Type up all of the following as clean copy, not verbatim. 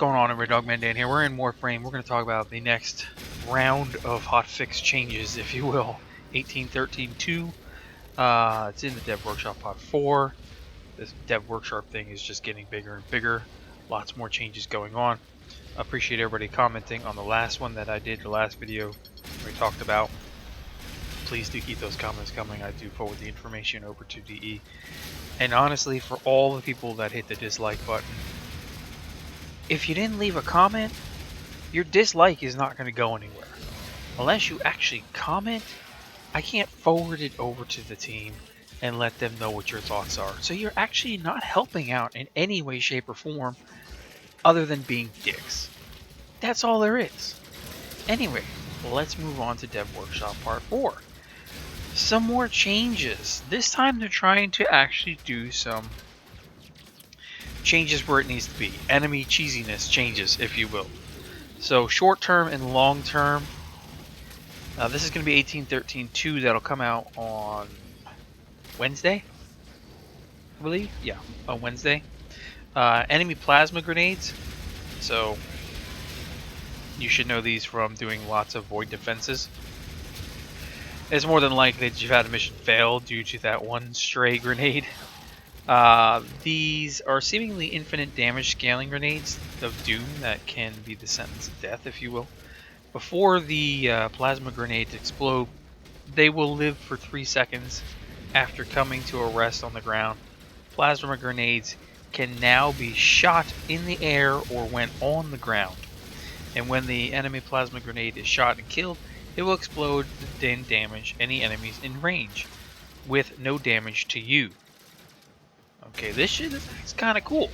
going on, everybody? Dogman Dan here. We're in Warframe. We're going to talk about the next round of hotfix changes, if you will. 18.13.2. It's in the Dev Workshop Pod 4. This Dev Workshop thing is just getting bigger and bigger. Lots more changes going on. I appreciate everybody commenting on the last one that I did, the last video we talked about. Please do keep those comments coming. I do forward the information over to DE. And honestly, for all the people that hit the dislike button, if you didn't leave a comment, your dislike is not going to go anywhere. Unless you actually comment, I can't forward it over to the team and let them know what your thoughts are. So you're actually not helping out in any way, shape, or form other than being dicks. That's all there is. Anyway, let's move on to Dev Workshop Part 4. Some more changes. This time they're trying to actually do some changes where it needs to be. Enemy cheesiness changes, if you will. So short term and long term. This is going to be 18.13.2 that'll come out on Wednesday, I believe. Yeah, on Wednesday. Enemy plasma grenades. So you should know these from doing lots of void defenses. It's more than likely that you've had a mission fail due to that one stray grenade. These are seemingly infinite damage scaling grenades of doom that can be the sentence of death, if you will. Before the plasma grenades explode, they will live for 3 seconds after coming to a rest on the ground. Plasma grenades can now be shot in the air or when on the ground. And when the enemy plasma grenade is shot and killed, it will explode and damage any enemies in range, with no damage to you. Okay, this shit is kind of cool.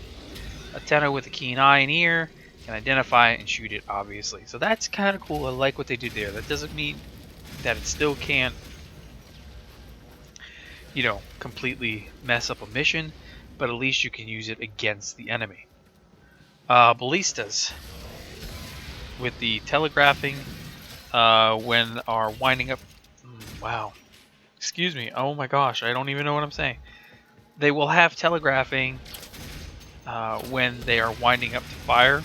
A tenno with a keen eye and ear can identify it and shoot it, obviously. So that's kind of cool. I like what they did there. That doesn't mean that it still can't, you know, completely mess up a mission, but at least you can use it against the enemy. Ballistas with the telegraphing when are winding up. Wow. Excuse me. Oh my gosh. I don't even know what I'm saying. They will have telegraphing when they are winding up to fire.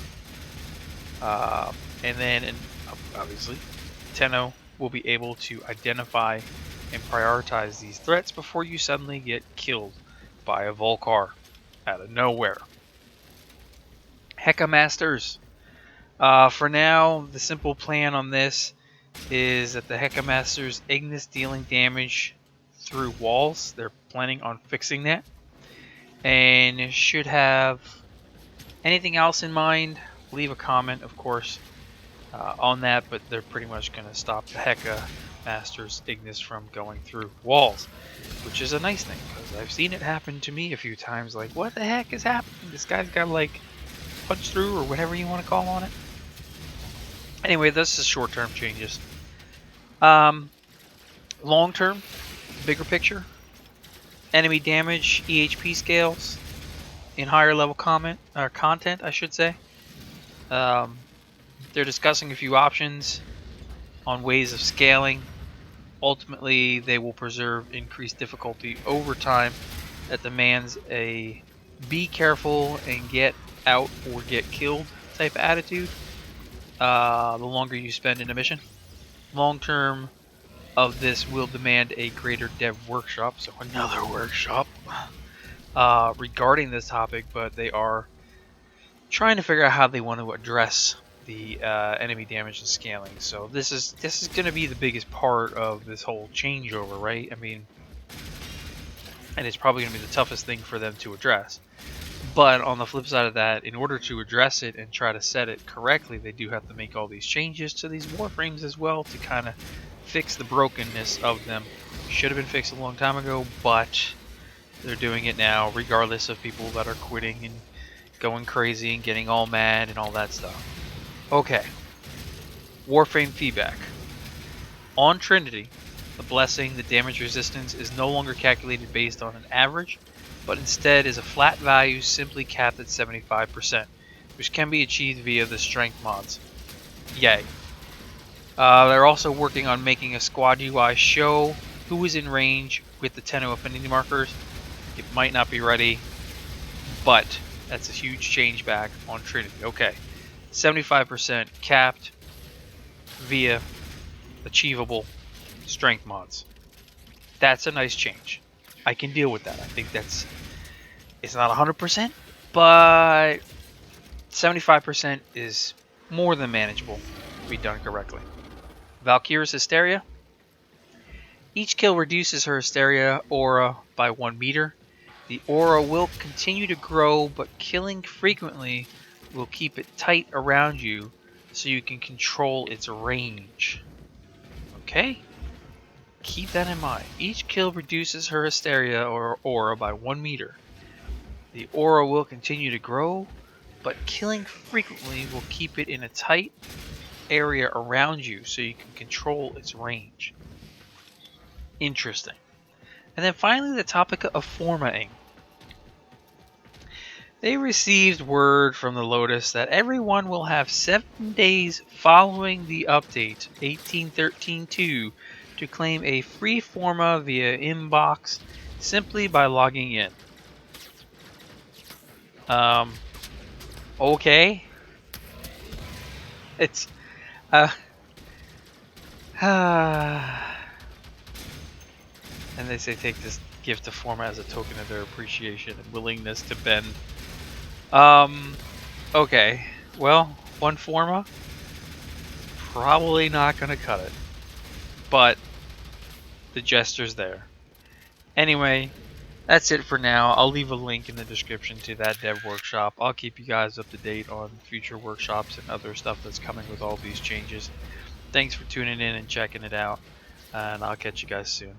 And then, obviously, Tenno will be able to identify and prioritize these threats before you suddenly get killed by a Volcar out of nowhere. Heka Masters. For now, the simple plan on this is that the Heka Masters Ignis dealing damage through walls. They're planning on fixing that. And should have anything else in mind, leave a comment, of course, on that. But they're pretty much going to stop the Heka Masters Ignis from going through walls, which is a nice thing, because I've seen it happen to me a few times. Like, what the heck is happening? This guy's got, like, punch through or whatever you want to call on it. Anyway, this is short-term changes. Long-term, bigger picture, enemy damage EHP scales in higher level content, I should say. They're discussing a few options on ways of scaling. Ultimately, they will preserve increased difficulty over time that demands a be careful and get out or get killed type attitude. The longer you spend in a mission. Long term of this will demand a greater dev workshop, so another workshop regarding this topic, but they are trying to figure out how they want to address the enemy damage and scaling. So this is going to be the biggest part of this whole changeover, right? I mean, and it's probably going to be the toughest thing for them to address. But on the flip side of that, in order to address it and try to set it correctly, they do have to make all these changes to these Warframes as well to kind of fix the brokenness of them. Should have been fixed a long time ago, but they're doing it now, regardless of people that are quitting and going crazy and getting all mad and all that stuff. Okay. Warframe feedback. On Trinity, the blessing, the damage resistance is no longer calculated based on an average, but instead is a flat value simply capped at 75%, which can be achieved via the strength mods. Yay. They're also working on making a squad UI show who is in range with the Tenno affinity markers. It might not be ready, but that's a huge change back on Trinity. Okay, 75% capped via achievable strength mods. That's a nice change. I can deal with that. I think it's not 100%, but 75% is more than manageable if we done correctly. Valkyrie's Hysteria. Each kill reduces her Hysteria aura by 1 meter. The aura will continue to grow, but killing frequently will keep it tight around you so you can control its range. Okay? Keep that in mind. Each kill reduces her Hysteria or aura by 1 meter. The aura will continue to grow, but killing frequently will keep it in a tight area around you so you can control its range. Interesting. And then finally, the topic of formatting. They received word from the Lotus that everyone will have 7 days following the update 18.13.2 to claim a free forma via inbox simply by logging in. Okay. It's and they say take this gift of format as a token of their appreciation and willingness to bend. Okay. Well, 1 forma probably not gonna cut it, but the gesture's there. Anyway, that's it for now. I'll leave a link in the description to that dev workshop. I'll keep you guys up to date on future workshops and other stuff that's coming with all these changes. Thanks for tuning in and checking it out, and I'll catch you guys soon.